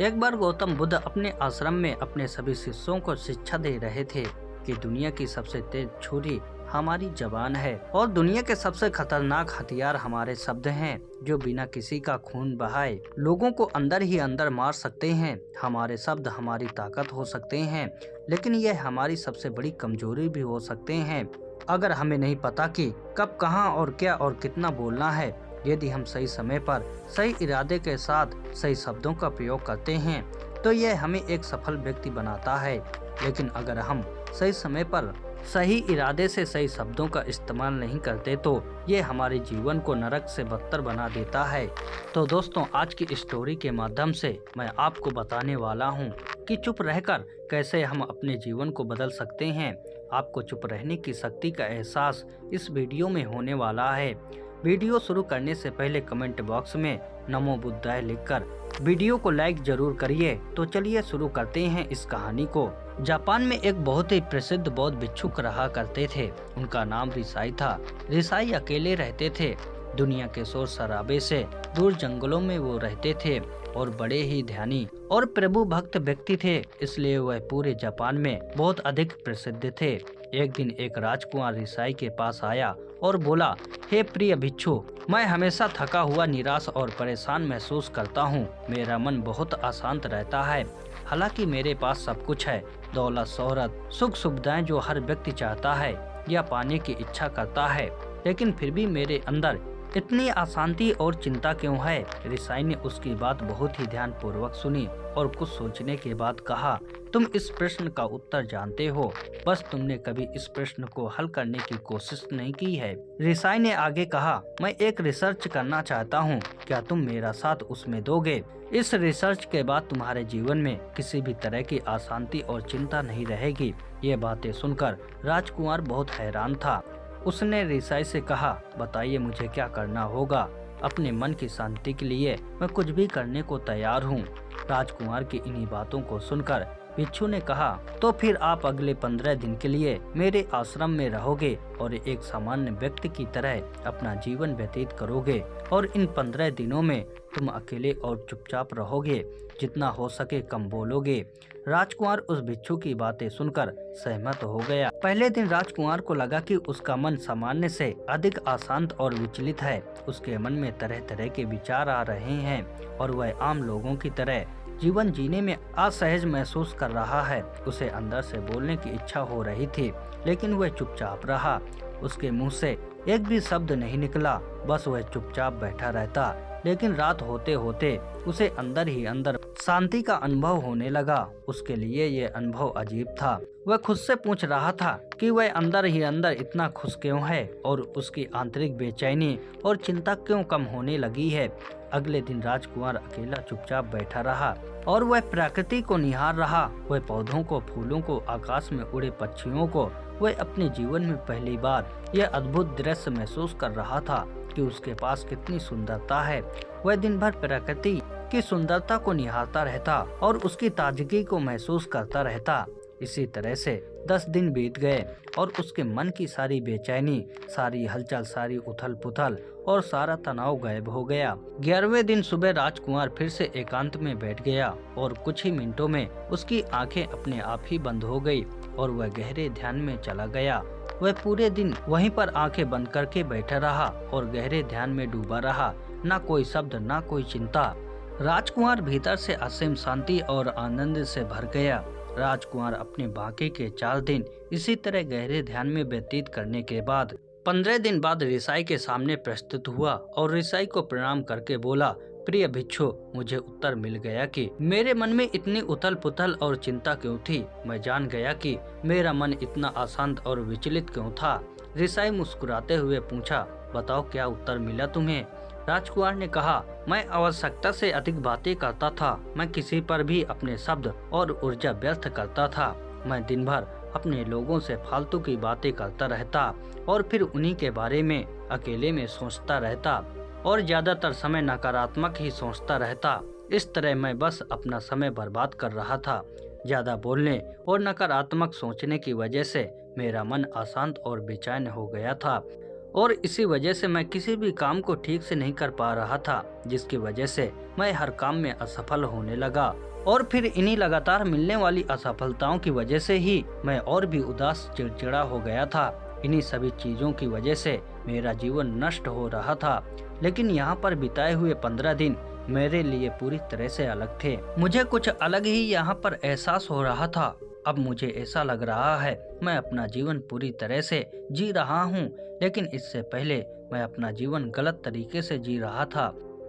एक बार गौतम बुद्ध अपने आश्रम में अपने सभी शिष्यों को शिक्षा दे रहे थे कि दुनिया की सबसे तेज छुरी हमारी जबान है और दुनिया के सबसे खतरनाक हथियार हमारे शब्द हैं, जो बिना किसी का खून बहाए लोगों को अंदर ही अंदर मार सकते हैं। हमारे शब्द हमारी ताकत हो सकते हैं, लेकिन यह हमारी सबसे बड़ी कमजोरी भी हो सकते हैं। अगर हमें नहीं पता कि कब, कहां और क्या और कितना बोलना है, यदि हम सही समय पर सही इरादे के साथ सही शब्दों का प्रयोग करते हैं तो यह हमें एक सफल व्यक्ति बनाता है। लेकिन अगर हम सही समय पर सही इरादे से सही शब्दों का इस्तेमाल नहीं करते तो ये हमारे जीवन को नरक से बदतर बना देता है। तो दोस्तों, आज की स्टोरी के माध्यम से मैं आपको बताने वाला हूँ कि चुप रहकर कैसे हम अपने जीवन को बदल सकते हैं। आपको चुप रहने की शक्ति का एहसास इस वीडियो में होने वाला है। वीडियो शुरू करने से पहले कमेंट बॉक्स में नमो बुद्धाय लिखकर वीडियो को लाइक जरूर करिए। तो चलिए शुरू करते हैं इस कहानी को। जापान में एक बहुत ही प्रसिद्ध बौद्ध भिक्षुक रहा करते थे। उनका नाम रिसाई था। रिसाई अकेले रहते थे। दुनिया के शोर शराबे से दूर जंगलों में वो रहते थे और बड़े ही ध्यानी और प्रभु भक्त व्यक्ति थे, इसलिए वह पूरे जापान में बहुत अधिक प्रसिद्ध थे। एक दिन एक राजकुमार रिसाई के पास आया और बोला, हे प्रिय भिक्षु, मैं हमेशा थका हुआ, निराश और परेशान महसूस करता हूँ। मेरा मन बहुत अशांत रहता है। हालांकि मेरे पास सब कुछ है, दौलत, शोहरत, सुख सुविधाएं जो हर व्यक्ति चाहता है या पाने की इच्छा करता है, लेकिन फिर भी मेरे अंदर इतनी अशांति और चिंता क्यों है। रिसाई ने उसकी बात बहुत ही ध्यान पूर्वक सुनी और कुछ सोचने के बाद कहा, तुम इस प्रश्न का उत्तर जानते हो, बस तुमने कभी इस प्रश्न को हल करने की कोशिश नहीं की है। रिसाई ने आगे कहा, मैं एक रिसर्च करना चाहता हूँ, क्या तुम मेरा साथ उसमें दोगे? इस रिसर्च के बाद तुम्हारे जीवन में किसी भी तरह की अशांति और चिंता नहीं रहेगी। ये बातें सुनकर राजकुमार बहुत हैरान था। उसने रिसाई से कहा, बताइए मुझे क्या करना होगा? अपने मन की शांति के लिए मैं कुछ भी करने को तैयार हूँ। राजकुमार की इन्हीं बातों को सुनकर भिक्षु ने कहा, तो फिर आप अगले 15 दिन के लिए मेरे आश्रम में रहोगे और एक सामान्य व्यक्ति की तरह अपना जीवन व्यतीत करोगे और इन 15 दिनों में तुम अकेले और चुपचाप रहोगे, जितना हो सके कम बोलोगे। राजकुमार उस भिक्षु की बातें सुनकर सहमत हो गया। पहले दिन राजकुमार को लगा कि उसका मन सामान्य से अधिक अशांत और विचलित है। उसके मन में तरह तरह के विचार आ रहे हैं और वह आम लोगों की तरह जीवन जीने में असहज महसूस कर रहा है। उसे अंदर से बोलने की इच्छा हो रही थी, लेकिन वह चुपचाप रहा। उसके मुंह से एक भी शब्द नहीं निकला, बस वह चुपचाप बैठा रहता। लेकिन रात होते होते उसे अंदर ही अंदर शांति का अनुभव होने लगा। उसके लिए ये अनुभव अजीब था। वह खुद से पूछ रहा था कि वह अंदर ही अंदर इतना खुश क्यों है और उसकी आंतरिक बेचैनी और चिंता क्यों कम होने लगी है। अगले दिन राजकुमार अकेला चुपचाप बैठा रहा और वह प्रकृति को निहार रहा। वह पौधों को, फूलों को, आकाश में उड़े पक्षियों को। वह अपने जीवन में पहली बार यह अद्भुत दृश्य महसूस कर रहा था कि उसके पास कितनी सुंदरता है। वह दिन भर प्रकृति की सुंदरता को निहारता रहता और उसकी ताजगी को महसूस करता रहता। इसी तरह से 10 दिन बीत गए और उसके मन की सारी बेचैनी, सारी हलचल, सारी उथल पुथल और सारा तनाव गायब हो गया। 11वें दिन सुबह राजकुमार फिर से एकांत में बैठ गया और कुछ ही मिनटों में उसकी आंखें अपने आप ही बंद हो गई और वह गहरे ध्यान में चला गया। वह पूरे दिन वहीं पर आंखें बंद करके बैठा रहा और गहरे ध्यान में डूबा रहा। ना कोई शब्द, ना कोई चिंता। राजकुमार भीतर से असीम शांति और आनंद से भर गया। राजकुमार अपने बाकी के 4 दिन इसी तरह गहरे ध्यान में व्यतीत करने के बाद 15 दिन बाद रिसाई के सामने प्रस्तुत हुआ और रिसाई को प्रणाम करके बोला, प्रिय भिक्षु, मुझे उत्तर मिल गया कि मेरे मन में इतनी उथल पुथल और चिंता क्यों थी। मैं जान गया कि मेरा मन इतना अशांत और विचलित क्यों था। रिसाई मुस्कुराते हुए पूछा, बताओ क्या उत्तर मिला तुम्हें? राजकुमार ने कहा, मैं आवश्यकता से अधिक बातें करता था। मैं किसी पर भी अपने शब्द और ऊर्जा व्यर्थ करता था। मैं दिन भर अपने लोगों से फालतू की बातें करता रहता और फिर उन्हीं के बारे में अकेले में सोचता रहता और ज्यादातर समय नकारात्मक ही सोचता रहता। इस तरह मैं बस अपना समय बर्बाद कर रहा था। ज्यादा बोलने और नकारात्मक सोचने की वजह से मेरा मन अशांत और बेचैन हो गया था। और इसी वजह से मैं किसी भी काम को ठीक से नहीं कर पा रहा था, जिसकी वजह से मैं हर काम में असफल होने लगा। और फिर इन्हीं लगातार मिलने वाली असफलताओं की वजह से ही मैं और भी उदास चिड़चिड़ा हो गया था। इन्हीं सभी चीजों की वजह से मेरा जीवन नष्ट हो रहा था। लेकिन यहाँ पर बिताए हुए 15 दिन मेरे लिए पूरी तरह से अलग थे। मुझे कुछ अलग ही यहाँ पर एहसास हो रहा था। अब मुझे ऐसा लग रहा है मैं अपना जीवन पूरी तरह से जी रहा हूँ, लेकिन इससे पहले मैं अपना जीवन गलत तरीके से जी रहा था।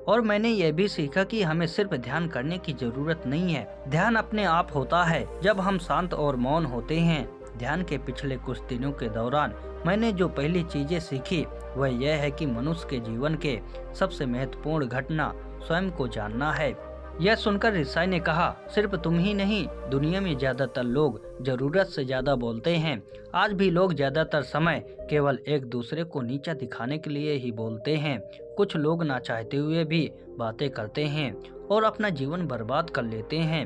और मैंने यह भी सीखा कि हमें सिर्फ ध्यान करने की जरूरत नहीं है। ध्यान अपने आप होता है जब हम शांत और मौन होते हैं। ध्यान के पिछले कुछ दिनों के दौरान मैंने जो पहली चीजें सीखी वह यह है कि मनुष्य के जीवन के सबसे महत्वपूर्ण घटना स्वयं को जानना है। यह सुनकर रिसाई ने कहा, सिर्फ तुम ही नहीं, दुनिया में ज्यादातर लोग जरूरत से ज्यादा बोलते हैं। आज भी लोग ज्यादातर समय केवल एक दूसरे को नीचा दिखाने के लिए ही बोलते हैं। कुछ लोग ना चाहते हुए भी बातें करते हैं और अपना जीवन बर्बाद कर लेते हैं।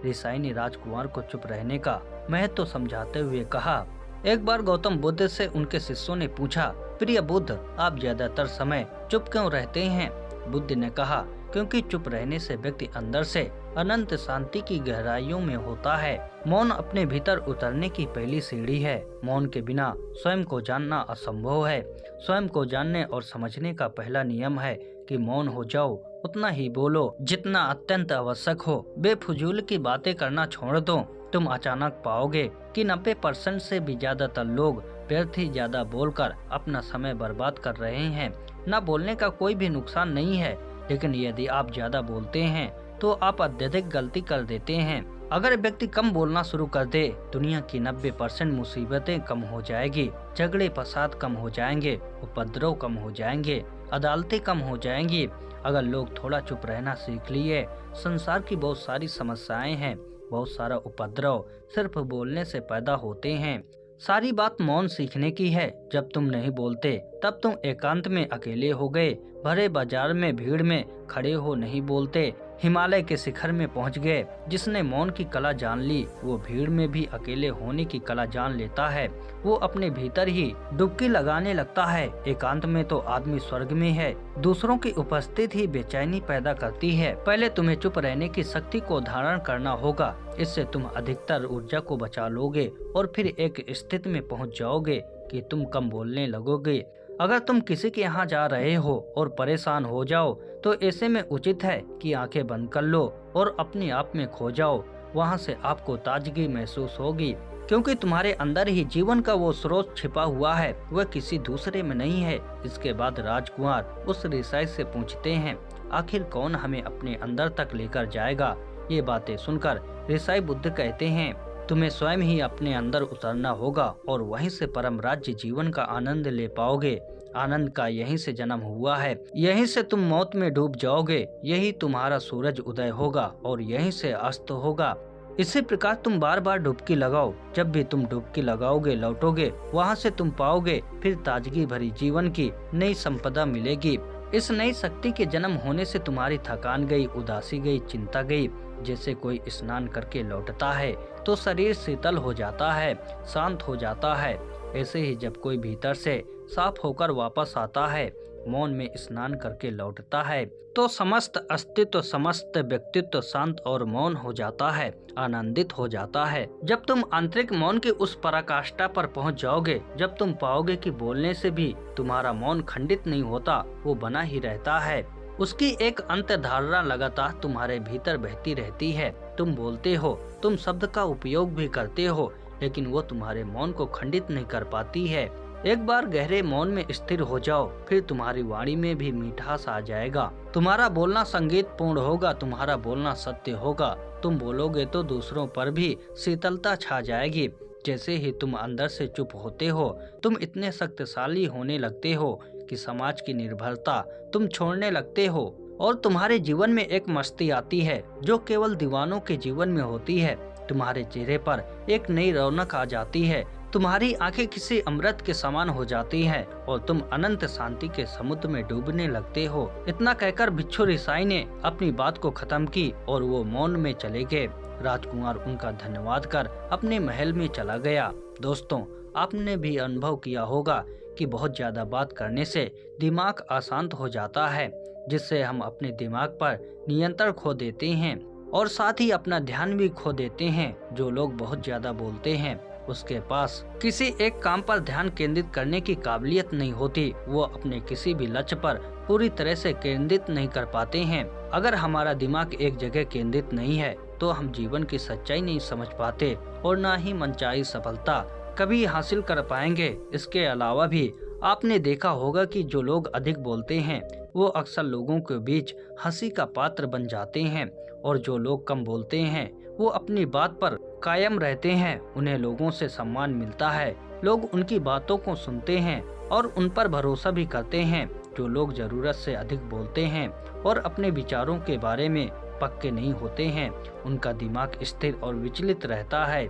रिसाई ने राजकुमार को चुप रहने का महत्व समझाते हुए कहा। एक बार गौतम बुद्ध से उनके शिष्यों ने पूछा, प्रिय बुद्ध, आप ज्यादातर समय चुप क्यों रहते हैं? बुद्ध ने कहा, क्योंकि चुप रहने से व्यक्ति अंदर से अनंत शांति की गहराइयों में होता है। मौन अपने भीतर उतरने की पहली सीढ़ी है। मौन के बिना स्वयं को जानना असंभव है। स्वयं को जानने और समझने का पहला नियम है कि मौन हो जाओ, उतना ही बोलो जितना अत्यंत आवश्यक हो। बेफजूल की बातें करना छोड़ दो। तुम अचानक पाओगे कि 90% से भी ज्यादातर लोग व्यर्थ ही ज्यादा बोलकर अपना समय बर्बाद कर रहे हैं। न बोलने का कोई भी नुकसान नहीं है, लेकिन यदि आप ज्यादा बोलते हैं तो आप अत्यधिक गलती कर देते हैं। अगर व्यक्ति कम बोलना शुरू कर दे, दुनिया की 90% मुसीबतें कम हो जाएगी, झगड़े फसाद कम हो जाएंगे, उपद्रव कम हो जाएंगे, अदालतें कम हो जाएंगी। अगर लोग थोड़ा चुप रहना सीख लिए, संसार की बहुत सारी समस्याएं हैं, बहुत सारा उपद्रव सिर्फ बोलने से पैदा होते हैं। सारी बात मौन सीखने की है। जब तुम नहीं बोलते तब तुम एकांत में अकेले हो गए, भरे बाजार में भीड़ में खड़े हो नहीं बोलते, हिमालय के शिखर में पहुंच गए। जिसने मौन की कला जान ली वो भीड़ में भी अकेले होने की कला जान लेता है। वो अपने भीतर ही डुबकी लगाने लगता है। एकांत में तो आदमी स्वर्ग में है। दूसरों की उपस्थिति ही बेचैनी पैदा करती है। पहले तुम्हें चुप रहने की शक्ति को धारण करना होगा। इससे तुम अधिकतर ऊर्जा को बचा लोगे और फिर एक स्थिति में पहुंच जाओगे कि तुम कम बोलने लगोगे। अगर तुम किसी के यहाँ जा रहे हो और परेशान हो जाओ तो ऐसे में उचित है कि आंखें बंद कर लो और अपने आप में खो जाओ। वहाँ से आपको ताजगी महसूस होगी, क्योंकि तुम्हारे अंदर ही जीवन का वो स्रोत छिपा हुआ है, वह किसी दूसरे में नहीं है। इसके बाद राजकुमार उस रिसाई से पूछते हैं, आखिर कौन हमें अपने अंदर तक लेकर जाएगा? ये बातें सुनकर रिसाई बुद्ध कहते हैं, तुम्हें स्वयं ही अपने अंदर उतरना होगा और वहीं से परम राज्य जीवन का आनंद ले पाओगे। आनंद का यहीं से जन्म हुआ है, यहीं से तुम मौत में डूब जाओगे, यही तुम्हारा सूरज उदय होगा और यहीं से अस्त होगा। इसी प्रकार तुम बार बार डुबकी लगाओ। जब भी तुम डुबकी लगाओगे लौटोगे, वहाँ से तुम पाओगे फिर ताजगी भरी जीवन की नई संपदा मिलेगी। इस नई शक्ति के जन्म होने से तुम्हारी थकान गई, उदासी गई, चिंता गई। जैसे कोई स्नान करके लौटता है तो शरीर शीतल हो जाता है, शांत हो जाता है। ऐसे ही जब कोई भीतर से साफ होकर वापस आता है, मौन में स्नान करके लौटता है, तो समस्त अस्तित्व, समस्त व्यक्तित्व शांत और मौन हो जाता है, आनंदित हो जाता है। जब तुम आंतरिक मौन की उस पराकाष्ठा पर पहुंच जाओगे, जब तुम पाओगे कि बोलने से भी तुम्हारा मौन खंडित नहीं होता, वो बना ही रहता है। उसकी एक अंतर्धारणा लगातार तुम्हारे भीतर बहती रहती है। तुम बोलते हो, तुम शब्द का उपयोग भी करते हो, लेकिन वो तुम्हारे मौन को खंडित नहीं कर पाती है। एक बार गहरे मौन में स्थिर हो जाओ, फिर तुम्हारी वाणी में भी मिठास आ जाएगा। तुम्हारा बोलना संगीत पूर्ण होगा, तुम्हारा बोलना सत्य होगा। तुम बोलोगे तो दूसरों पर भी शीतलता छा जाएगी। जैसे ही तुम अंदर से चुप होते हो, तुम इतने शक्तिशाली होने लगते हो कि समाज की निर्भरता तुम छोड़ने लगते हो और तुम्हारे जीवन में एक मस्ती आती है जो केवल दीवानों के जीवन में होती है। तुम्हारे चेहरे पर एक नई रौनक आ जाती है, तुम्हारी आंखें किसी अमृत के समान हो जाती हैं और तुम अनंत शांति के समुद्र में डूबने लगते हो। इतना कहकर भिक्षु रिसाई ने अपनी बात को खत्म की और वो मौन में चले गए। राजकुमार उनका धन्यवाद कर अपने महल में चला गया। दोस्तों, आपने भी अनुभव किया होगा कि बहुत ज़्यादा बात करने से दिमाग अशांत हो जाता है, जिससे हम अपने दिमाग पर नियंत्रण खो देते हैं और साथ ही अपना ध्यान भी खो देते हैं। जो लोग बहुत ज़्यादा बोलते हैं उसके पास किसी एक काम पर ध्यान केंद्रित करने की काबिलियत नहीं होती। वो अपने किसी भी लक्ष्य पर पूरी तरह से केंद्रित नहीं कर पाते हैं। अगर हमारा दिमाग एक जगह केंद्रित नहीं है तो हम जीवन की सच्चाई नहीं समझ पाते और ना ही मनचाही सफलता कभी हासिल कर पाएंगे। इसके अलावा भी आपने देखा होगा कि जो लोग अधिक बोलते हैं वो अक्सर लोगों के बीच हंसी का पात्र बन जाते हैं और जो लोग कम बोलते हैं वो अपनी बात पर कायम रहते हैं। उन्हें लोगों से सम्मान मिलता है, लोग उनकी बातों को सुनते हैं और उन पर भरोसा भी करते हैं। जो लोग जरूरत से अधिक बोलते हैं और अपने विचारों के बारे में पक्के नहीं होते हैं, उनका दिमाग स्थिर और विचलित रहता है,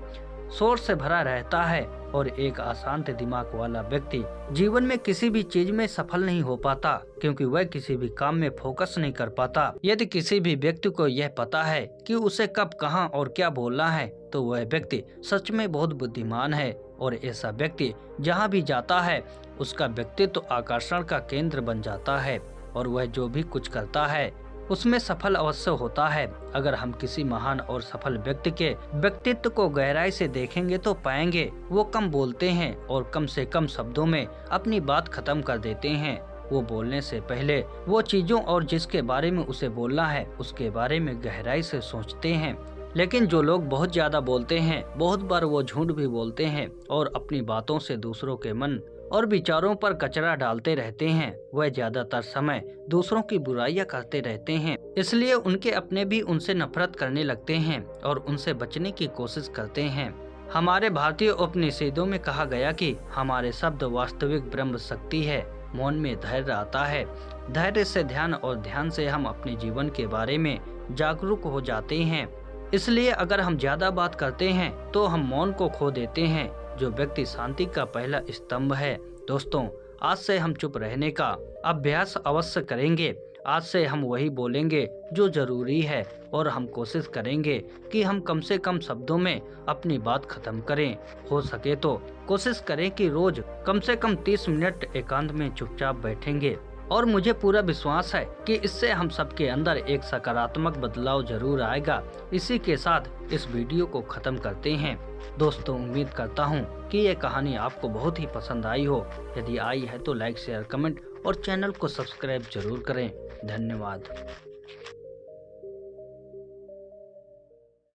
शोर से भरा रहता है और एक अशांत दिमाग वाला व्यक्ति जीवन में किसी भी चीज में सफल नहीं हो पाता, क्योंकि वह किसी भी काम में फोकस नहीं कर पाता। यदि किसी भी व्यक्ति को यह पता है कि उसे कब, कहां और क्या बोलना है तो वह व्यक्ति सच में बहुत बुद्धिमान है और ऐसा व्यक्ति जहां भी जाता है उसका व्यक्तित्व तो आकर्षण का केंद्र बन जाता है और वह जो भी कुछ करता है उसमें सफल अवश्य होता है। अगर हम किसी महान और सफल व्यक्ति के व्यक्तित्व को गहराई से देखेंगे तो पाएंगे वो कम बोलते हैं और कम से कम शब्दों में अपनी बात खत्म कर देते हैं। वो बोलने से पहले वो चीजों और जिसके बारे में उसे बोलना है उसके बारे में गहराई से सोचते हैं। लेकिन जो लोग बहुत ज्यादा बोलते हैं बहुत बार वो झूठ भी बोलते हैं और अपनी बातों से दूसरों के मन और विचारों पर कचरा डालते रहते हैं। वह ज्यादातर समय दूसरों की बुराइयां करते रहते हैं, इसलिए उनके अपने भी उनसे नफरत करने लगते हैं और उनसे बचने की कोशिश करते हैं। हमारे भारतीय उपनिषदों में कहा गया कि हमारे शब्द वास्तविक ब्रह्म शक्ति है। मौन में धैर्य आता है, धैर्य से ध्यान और ध्यान से हम अपने जीवन के बारे में जागरूक हो जाते हैं। इसलिए अगर हम ज्यादा बात करते हैं तो हम मौन को खो देते हैं, जो व्यक्ति शांति का पहला स्तंभ है। दोस्तों, आज से हम चुप रहने का अभ्यास अवश्य करेंगे। आज से हम वही बोलेंगे जो जरूरी है और हम कोशिश करेंगे कि हम कम से कम शब्दों में अपनी बात खत्म करें। हो सके तो कोशिश करें कि रोज कम से कम 30 मिनट एकांत में चुपचाप बैठेंगे और मुझे पूरा विश्वास है कि इससे हम सबके अंदर एक सकारात्मक बदलाव जरूर आएगा। इसी के साथ इस वीडियो को खत्म करते हैं। दोस्तों, उम्मीद करता हूं कि ये कहानी आपको बहुत ही पसंद आई हो। यदि आई है तो लाइक, शेयर, कमेंट और चैनल को सब्सक्राइब जरूर करें। धन्यवाद।